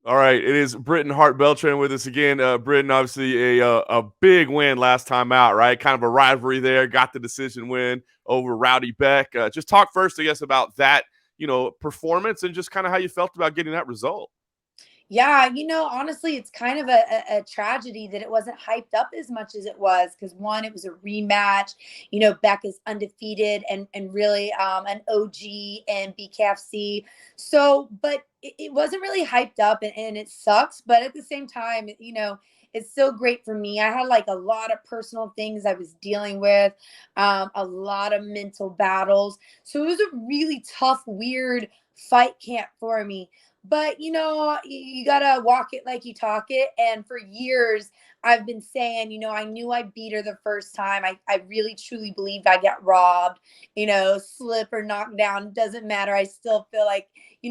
All right, it is Britton Hart Beltran with us again. Britton, obviously a big win last time out, right? Kind of a rivalry there. Got the decision win over Rowdy Beck. Just talk first, I guess, about that, performance and just kind of how you felt about getting that result. Yeah, honestly, it's kind of a tragedy that it wasn't hyped up as much as it was because one, it was a rematch. Beck is undefeated and really an OG and BKFC. So, but it wasn't really hyped up and it sucks. But at the same time, it's still great for me. I had like a lot of personal things I was dealing with, a lot of mental battles. So it was a really tough, weird fight camp for me. But you gotta walk it like you talk it. And for years, I've been saying, I knew I beat her the first time. I really truly believed I got robbed, slip or knock down, doesn't matter. I still feel like,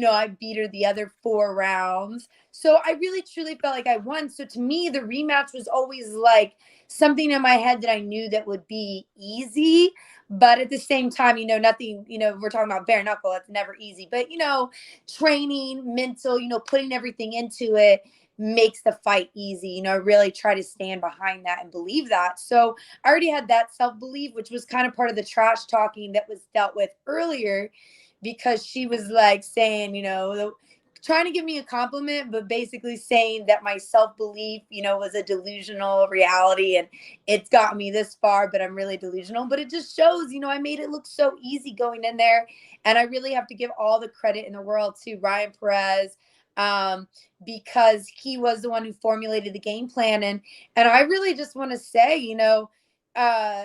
I beat her the other 4 rounds. So I really truly felt like I won. So to me, the rematch was always like something in my head that I knew that would be easy. But at the same time, nothing, we're talking about bare knuckle. It's never easy. But, training, mental, putting everything into it makes the fight easy. I really try to stand behind that and believe that. So I already had that self belief, which was kind of part of the trash talking that was dealt with earlier because she was like saying, trying to give me a compliment, but basically saying that my self belief, was a delusional reality and it's got me this far, but I'm really delusional. But it just shows, I made it look so easy going in there. And I really have to give all the credit in the world to Ryan Perez, because he was the one who formulated the game plan. And I really just want to say, uh,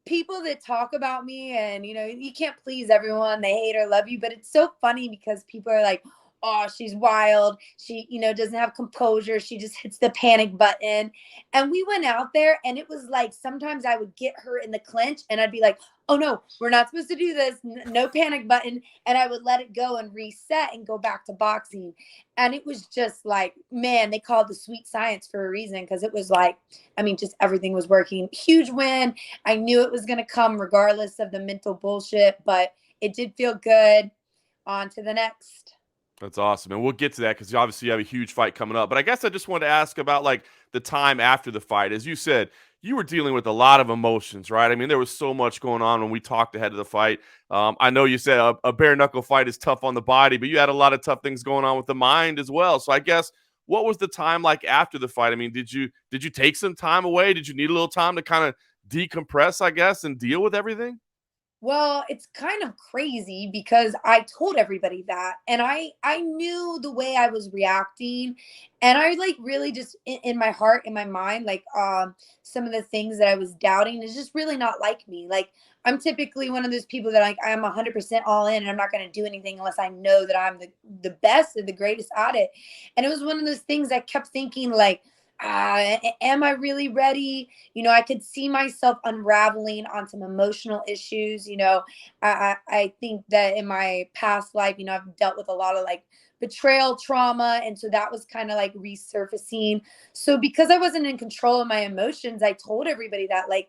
people that talk about me and you can't please everyone, they hate or love you, but it's so funny because people are like, oh, she's wild, she doesn't have composure, she just hits the panic button. And we went out there and it was like sometimes I would get her in the clinch and I'd be like, oh no, we're not supposed to do this, no panic button, and I would let it go and reset and go back to boxing. And it was just like, man, they called the sweet science for a reason because it was like, I mean, just everything was working. Huge win. I knew it was going to come regardless of the mental bullshit, but it did feel good. On to the next. That's awesome. And we'll get to that because obviously you have a huge fight coming up. But I guess I just wanted to ask about like the time after the fight. As you said, you were dealing with a lot of emotions, right? I mean, there was so much going on when we talked ahead of the fight. I know you said a bare knuckle fight is tough on the body, but you had a lot of tough things going on with the mind as well. So I guess what was the time like after the fight? I mean, did you take some time away? Did you need a little time to kind of decompress, I guess, and deal with everything? Well, it's kind of crazy because I told everybody that and I knew the way I was reacting, and I like really just in my heart, in my mind, like some of the things that I was doubting is just really not like me. Like I'm typically one of those people that like I'm 100% all in and I'm not going to do anything unless I know that I'm the best and the greatest at it. And it was one of those things I kept thinking like, am I really ready? I could see myself unraveling on some emotional issues. I think that in my past life, I've dealt with a lot of like betrayal trauma. And so that was kind of like resurfacing. So because I wasn't in control of my emotions, I told everybody that, like,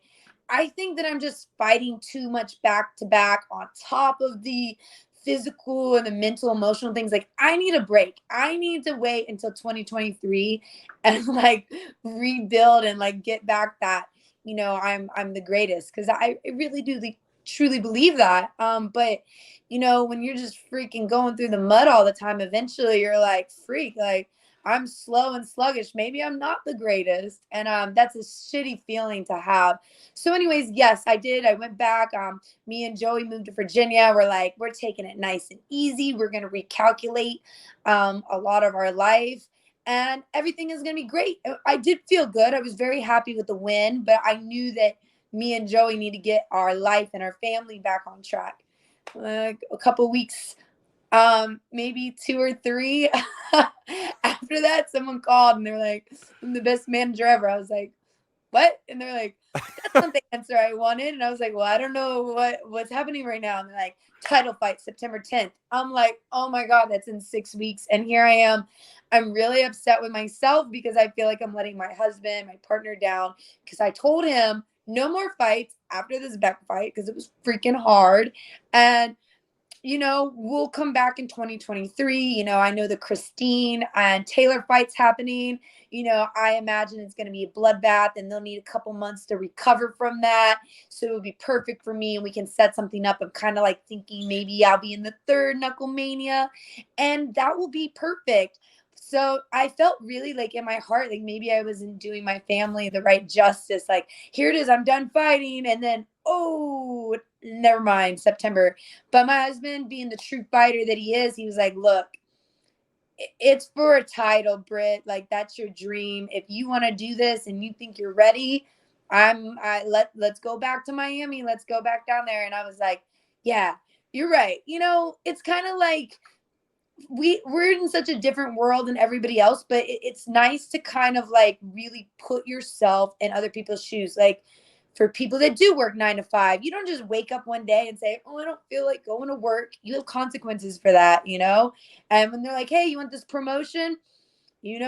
I think that I'm just fighting too much back to back on top of the physical and the mental emotional things. Like I need a break. I need to wait until 2023 and like rebuild and like get back that I'm the greatest, because I really do truly believe that. But when you're just freaking going through the mud all the time, eventually you're like, freak, like I'm slow and sluggish, maybe I'm not the greatest. And that's a shitty feeling to have. So anyways, yes, I did. I went back. Me and Joey moved to Virginia. We're like, we're taking it nice and easy. We're going to recalculate a lot of our life, and everything is going to be great. I did feel good. I was very happy with the win, but I knew that me and Joey need to get our life and our family back on track. A couple weeks, maybe 2 or 3 after that, someone called and they're like, I'm the best manager ever. I was like, what? And they're like, that's not the answer I wanted. And I was like, well, I don't know what's happening right now. And they're like, title fight September 10th. I'm like, oh my God, that's in 6 weeks. And here I am. I'm really upset with myself because I feel like I'm letting my husband, my partner down, because I told him no more fights after this Beck fight because it was freaking hard. And we'll come back in 2023. I know the Christine and Taylor fight's happening. I imagine it's going to be a bloodbath and they'll need a couple months to recover from that. So it would be perfect for me and we can set something up. I'm kind of like thinking maybe I'll be in the third Knuckle Mania and that will be perfect. So I felt really like in my heart, like maybe I wasn't doing my family the right justice. Like, here it is, I'm done fighting. And then, oh, never mind, September. But my husband, being the true fighter that he is, he was like, look, it's for a title, Britt. Like, that's your dream. If you want to do this and you think you're ready, let's go back to Miami. Let's go back down there. And I was like, yeah, you're right. It's kind of like we're in such a different world than everybody else, but it's nice to kind of like really put yourself in other people's shoes. Like, for people that do work 9 to 5, you don't just wake up one day and say, oh, I don't feel like going to work. You have consequences for that. And when they're like, hey, you want this promotion, you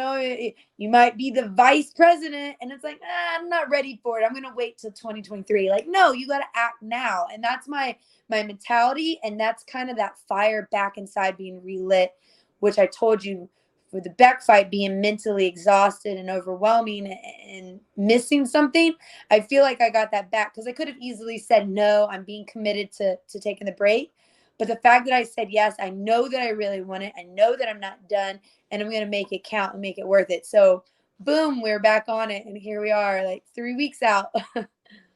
might be the vice president, and it's like, I'm not ready for it. I'm gonna wait till 2023. Like, no, you got to act now. And that's my mentality, and that's kind of that fire back inside being relit, which I told you for the Beck fight, being mentally exhausted and overwhelming and missing something. I feel like I got that back, because I could have easily said no, I'm being committed to taking the break. But the fact that I said yes, I know that I really want it. I know that I'm not done, and I'm going to make it count and make it worth it. So boom, we're back on it. And here we are, like 3 weeks out.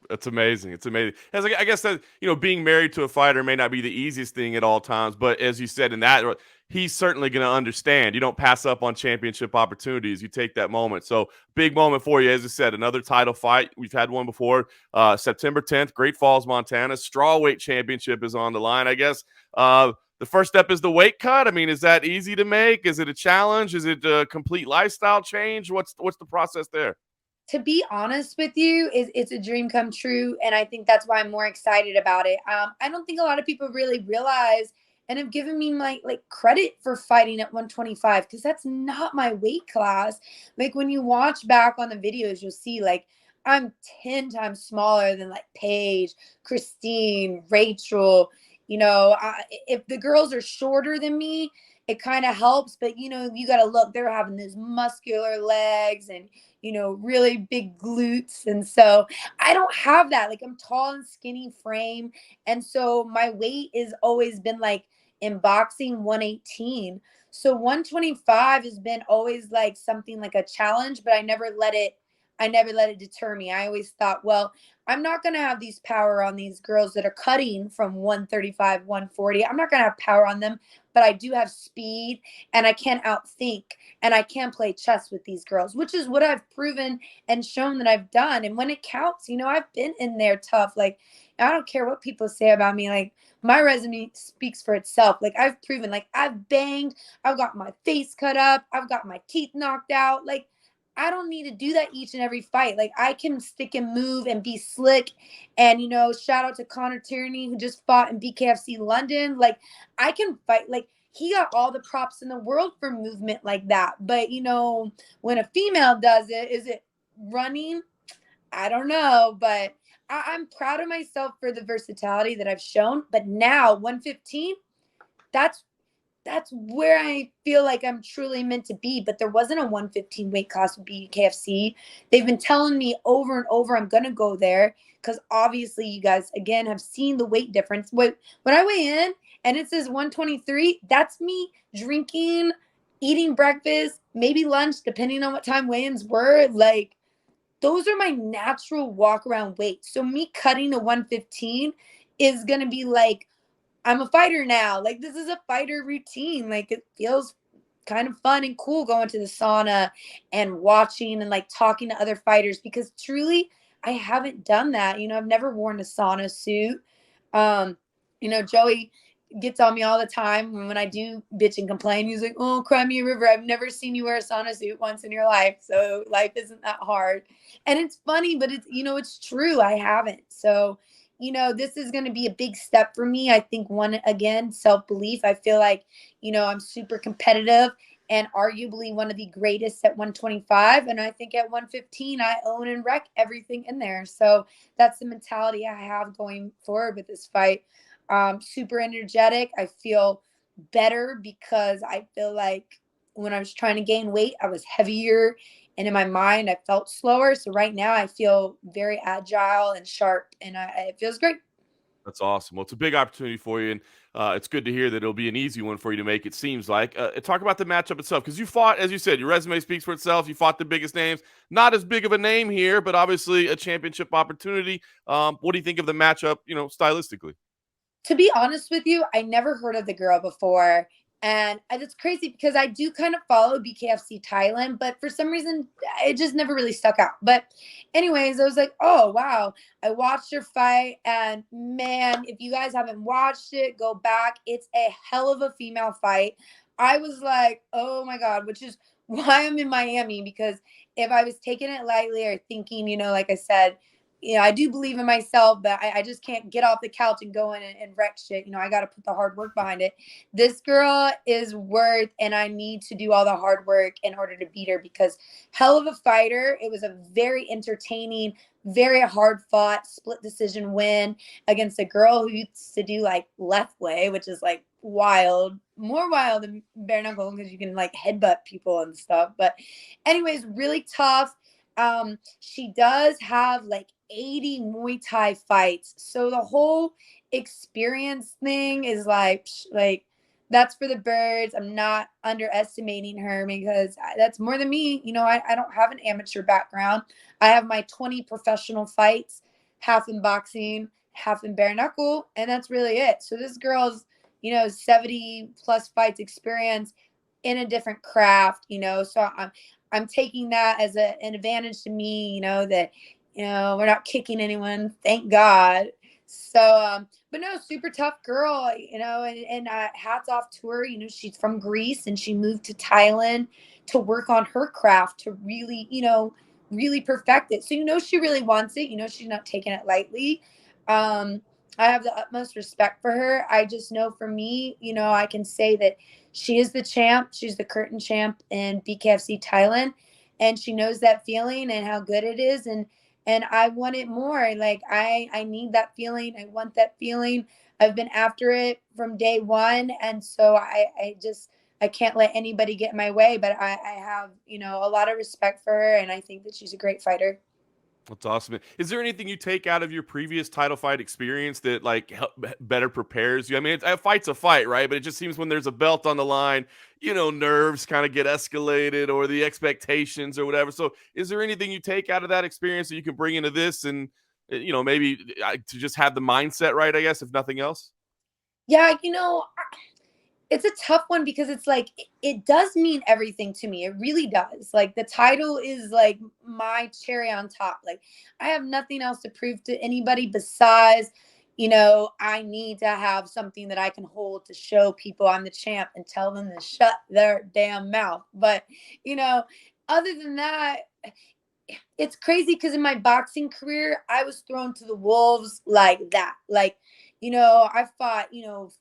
That's amazing. It's amazing. As I guess that, being married to a fighter may not be the easiest thing at all times, but as you said in that, he's certainly going to understand. You don't pass up on championship opportunities. You take that moment. So big moment for you. As I said, another title fight. We've had one before, September 10th, Great Falls, Montana. Strawweight championship is on the line, I guess. The first step is the weight cut. I mean, is that easy to make? Is it a challenge? Is it a complete lifestyle change? What's the process there? To be honest with you, it's a dream come true, and I think that's why I'm more excited about it. I don't think a lot of people really realize and have given me my like credit for fighting at 125, because that's not my weight class. Like, when you watch back on the videos, you'll see like I'm 10 times smaller than like Paige, Christine, Rachel. If the girls are shorter than me, it kind of helps, but you got to look, they're having these muscular legs and really big glutes. And so I don't have that. Like, I'm tall and skinny frame. And so my weight has always been like in boxing 118. So 125 has been always like something like a challenge, but I never let it deter me. I always thought, well, I'm not going to have these power on these girls that are cutting from 135, 140. I'm not going to have power on them, but I do have speed, and I can outthink, and I can play chess with these girls, which is what I've proven and shown that I've done. And when it counts, I've been in there tough. Like, I don't care what people say about me. Like, my resume speaks for itself. Like, I've proven, like, I've banged, I've got my face cut up, I've got my teeth knocked out. Like, I don't need to do that each and every fight. Like, I can stick and move and be slick. And, shout out to Connor Tierney, who just fought in BKFC London. Like, I can fight. Like, he got all the props in the world for movement like that. But, when a female does it, is it running? I don't know. But I'm proud of myself for the versatility that I've shown. But now 115, that's where I feel like I'm truly meant to be. But there wasn't a 115 weight class with BKFC. They've been telling me over and over I'm going to go there, because obviously you guys, again, have seen the weight difference. When I weigh in and it says 123, that's me drinking, eating breakfast, maybe lunch, depending on what time weigh-ins were. Like, those are my natural walk around weight. So me cutting a 115 is going to be like, I'm a fighter now. Like, this is a fighter routine. Like, it feels kind of fun and cool going to the sauna and watching and like talking to other fighters, because truly I haven't done that. I've never worn a sauna suit. Joey gets on me all the time when I do bitch and complain. He's like, oh, cry me a river. I've never seen you wear a sauna suit once in your life. So life isn't that hard. And it's funny, but it's true. I haven't. So this is going to be a big step for me. I think, one, again, self-belief. I feel like, I'm super competitive and arguably one of the greatest at 125. And I think at 115, I own and wreck everything in there. So that's the mentality I have going forward with this fight. super energetic. I feel better because I feel like when I was trying to gain weight, I was heavier. And in my mind, I felt slower. So right now, I feel very agile and sharp, and it feels great. That's awesome. Well, it's a big opportunity for you, and it's good to hear that it'll be an easy one for you to make. It seems like. Talk about the matchup itself, because you fought, as you said, your resume speaks for itself. You fought the biggest names. Not as big of a name here, but obviously a championship opportunity. What do you think of the matchup? Stylistically. To be honest with you, I never heard of the girl before. And it's crazy because I do kind of follow BKFC Thailand, but for some reason, it just never really stuck out. But, anyways, I was like, oh, wow. I watched her fight. And man, if you guys haven't watched it, go back. It's a hell of a female fight. I was like, oh my God, which is why I'm in Miami, because if I was taking it lightly or thinking, like I said, I do believe in myself, but I just can't get off the couch and go in and wreck shit. I got to put the hard work behind it. This girl is worth, and I need to do all the hard work in order to beat her, because hell of a fighter. It was a very entertaining, very hard fought split decision win against a girl who used to do like left way, which is like wild, more wild than bare knuckle, because you can like headbutt people and stuff. But anyways, really tough. She does have like 80 Muay Thai fights. So the whole experience thing is like that's for the birds. I'm not underestimating her, because that's more than me. I don't have an amateur background. I have my 20 professional fights, half in boxing, half in bare knuckle, and that's really it. So this girl's, 70 plus fights experience in a different craft, so I'm taking that as an advantage to me, that, we're not kicking anyone, thank God. So, but no, super tough girl, and hats off to her. She's from Greece and she moved to Thailand to work on her craft to really, really perfect it. So, she really wants it. She's not taking it lightly. I have the utmost respect for her. I just know for me, I can say that she is the champ. She's the curtain champ in BKFC Thailand, and she knows that feeling and how good it is. And I want it more. Like I need that feeling. I want that feeling. I've been after it from day one, and so I can't let anybody get in my way. But I have a lot of respect for her, and I think that she's a great fighter. That's awesome. Is there anything you take out of your previous title fight experience that better prepares you? I mean, a fight's a fight, right? But it just seems when there's a belt on the line, nerves kind of get escalated, or the expectations or whatever. So, is there anything you take out of that experience that you can bring into this, and maybe to just have the mindset right? I guess, if nothing else. Yeah, it's a tough one because it's like it does mean everything to me. It really does. Like the title is like my cherry on top. Like I have nothing else to prove to anybody besides, I need to have something that I can hold to show people I'm the champ and tell them to shut their damn mouth. But, other than that, it's crazy because in my boxing career, I was thrown to the wolves like that. Like, I fought,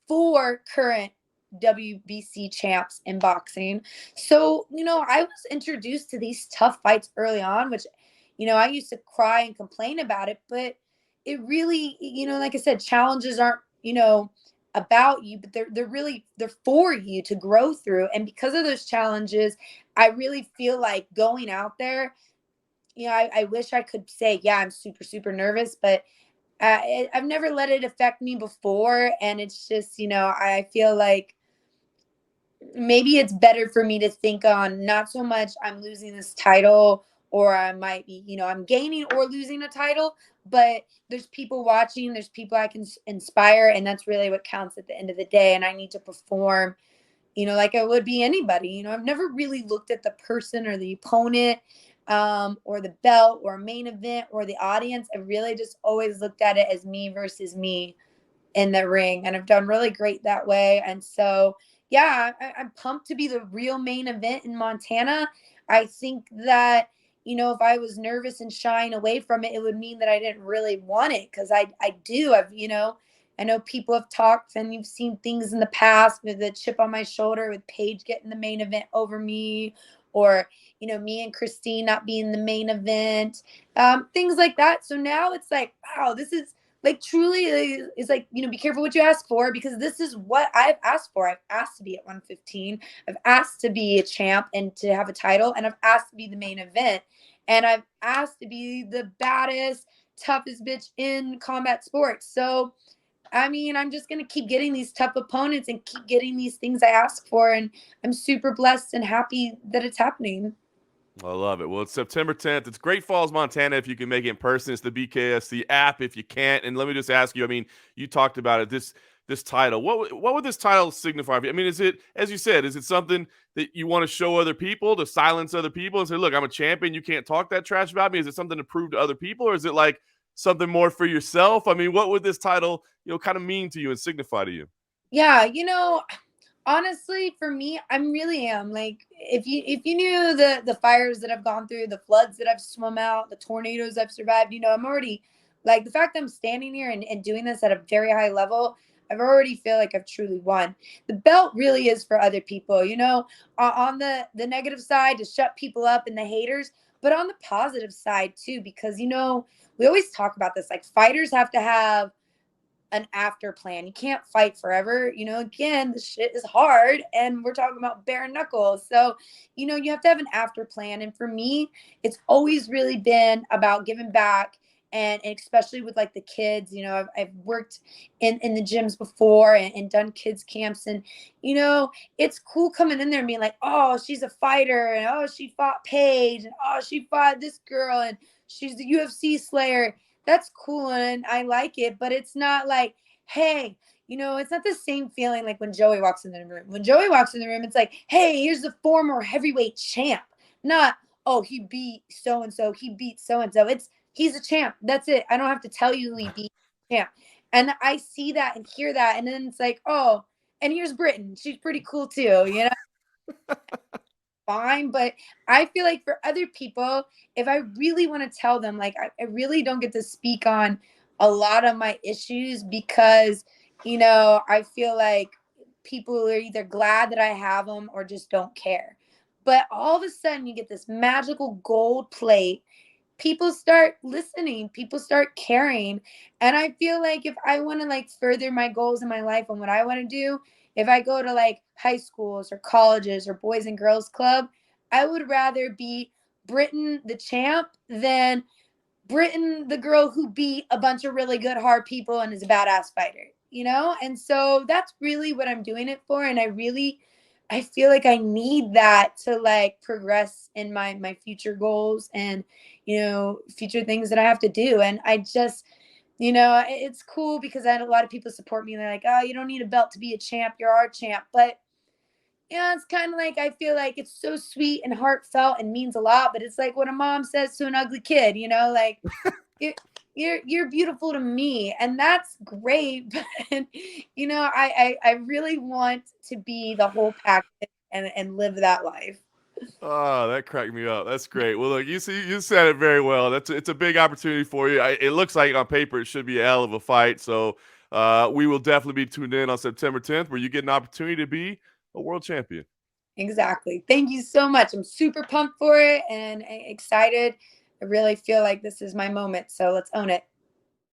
four current WBC champs in boxing. So, I was introduced to these tough fights early on, which, I used to cry and complain about it, but it really, like I said, challenges aren't, about you, but they're for you to grow through. And because of those challenges, I really feel like going out there, I wish I could say, yeah, I'm super, super nervous, but I've never let it affect me before. And it's just, I feel like maybe it's better for me to think on not so much I'm losing this title, or I might be, I'm gaining or losing a title, but there's people watching, there's people I can inspire. And that's really what counts at the end of the day. And I need to perform, like I would be anybody. I've never really looked at the person or the opponent, or the belt or main event or the audience. I really just always looked at it as me versus me in the ring, and I've done really great that way. And so, yeah, I'm pumped to be the real main event in Montana. I think that, if I was nervous and shying away from it, it would mean that I didn't really want it, because I do. I know people have talked and you've seen things in the past with the chip on my shoulder with Paige getting the main event over me, or, me and Christine not being the main event, things like that. So now it's like, wow, this is like truly it's like, be careful what you ask for, because this is what I've asked for. I've asked to be at 115. I've asked to be a champ and to have a title, and I've asked to be the main event, and I've asked to be the baddest, toughest bitch in combat sports. So I mean, I'm just going to keep getting these tough opponents and keep getting these things I ask for, and I'm super blessed and happy that it's happening. I love it. Well, it's September 10th. It's Great Falls, Montana if you can make it in person. It's the BKFC app if you can't. And let me just ask you, I mean, you talked about it, this title. What would this title signify for you? I mean, is it, as you said, is it something that you want to show other people, to silence other people and say, look, I'm a champion, you can't talk that trash about me? Is it something to prove to other people, or is it like something more for yourself? I mean, what would this title, kind of mean to you and signify to you? Yeah, honestly, for me, I'm really am like, if you knew the fires that I've gone through, the floods that I've swum out, the tornadoes I've survived, I'm already like, the fact that I'm standing here and doing this at a very high level, I've already feel like I've truly won. The belt really is for other people, on the negative side, to shut people up and the haters, but on the positive side too, because we always talk about this, like, fighters have to have an after plan. You can't fight forever. Again, the shit is hard, and we're talking about bare knuckles. So, you have to have an after plan. And for me, it's always really been about giving back. And especially with like the kids, I've worked in the gyms before, and done kids camps. And, it's cool coming in there and being like, oh, she's a fighter, and oh, she fought Paige, and oh, she fought this girl, and she's the UFC slayer. That's cool and I like it, but it's not like, hey, it's not the same feeling like when Joey walks in the room. When Joey walks in the room, it's like, hey, here's the former heavyweight champ. Not, oh, he beat so and so, he beat so and so. It's, he's a champ. That's it. I don't have to tell you he beat champ. And I see that and hear that, and then it's like, oh, and here's Britain. She's pretty cool too. Fine. But I feel like for other people, if I really want to tell them, like, I really don't get to speak on a lot of my issues, because, I feel like people are either glad that I have them or just don't care. But all of a sudden, you get this magical gold plate. People start listening, people start caring. And I feel like if I want to like further my goals in my life and what I want to do, if I go to like high schools or colleges or boys and girls club, I would rather be Britain the champ than Britain the girl who beat a bunch of really good hard people and is a badass fighter. And so that's really what I'm doing it for. And I feel like I need that to like progress in my future goals and future things that I have to do. And I just, it's cool because I had a lot of people support me, and they're like, oh, you don't need a belt to be a champ, you're our champ. But it's kind of like, I feel like it's so sweet and heartfelt and means a lot, but it's like what a mom says to an ugly kid, like, you're, you're beautiful to me, and that's great. But I really want to be the whole package and live that life. Oh, that cracked me up. That's great. Well, look, you see, you said it very well. It's a big opportunity for you. It looks like on paper it should be a hell of a fight. So we will definitely be tuned in on September 10th, where you get an opportunity to be a world champion. Exactly. Thank you so much. I'm super pumped for it and excited. I really feel like this is my moment. So let's own it.